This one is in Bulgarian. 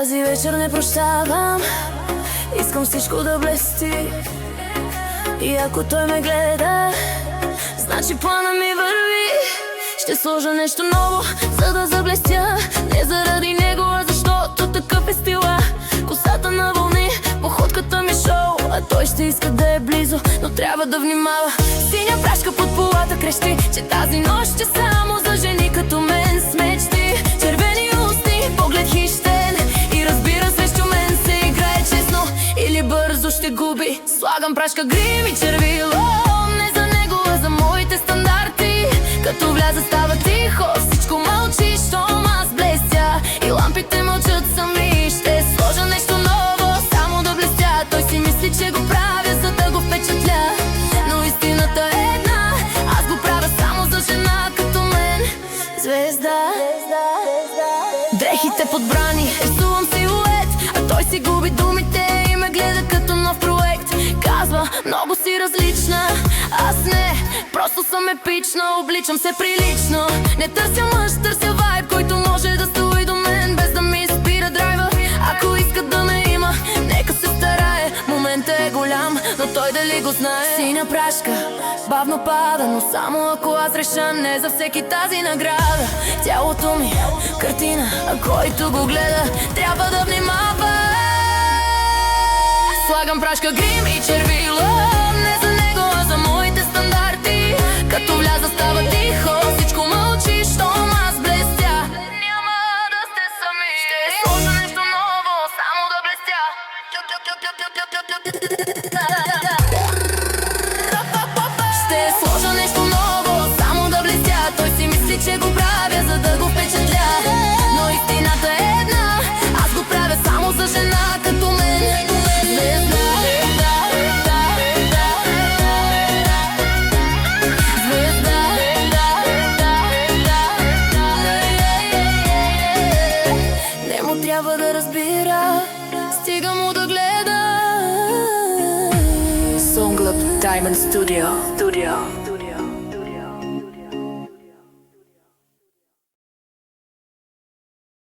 Тази вечер не прощавам, искам всичко да блести. И ако той ме гледа, значи плана ми върви. Ще сложа нещо ново, за да заблестя. Не заради него, а защото такъв е стила. Косата на вълни, походката ми шоу. А той ще иска да е близо, но трябва да внимава. Синя прашка под полата крещи, че тази нощ ще само за жени като мен. С мечти, червени устни, поглед хищен. И разбира, срещу мен се играе честно или бързо ще губи. Слагам прашка, грим и червило. Не за него, а за моите стандарти. Като вляза става тихо, всичко мълчи, щом аз блестя. И лампите мълчат сами. Ще сложа нещо ново, само да блестя. Той си мисли, че го правя, за да го впечатля. Но истината е една, аз го правя само за жена като мен. Звезда, дрехите подбрани, рисувам силует. А той си губи думите и ме гледа като нов проект. Казва, много си различна, аз не, просто съм епична. Обличам се прилично, не търся мъж, търся вайб, който може да стои до мен, без да ми спира драйва. Ако иска да ме има, нека се старае. Моментът е голям, но той дали го знае. Синя прашка, бавно пада, но само ако аз реша. Не за всеки тази награда. Тялото ми, картина, а който го гледа, трябва да внимава. Слагам прашка, грим и червило. Не за него, а за моите стандарти. Като вляза става тихо, всичко мълчи, щом аз блестя. Няма да сте сами. Ще сложа нещо ново, само да блестя. Ще сложа нещо ново, само да блестя. Той си мисли, че го правя, за да го впечатля. Но истината е една, аз го правя само за жена като мен. Трябва да разбира, стига му да гледа. Song Club Diamond Studio.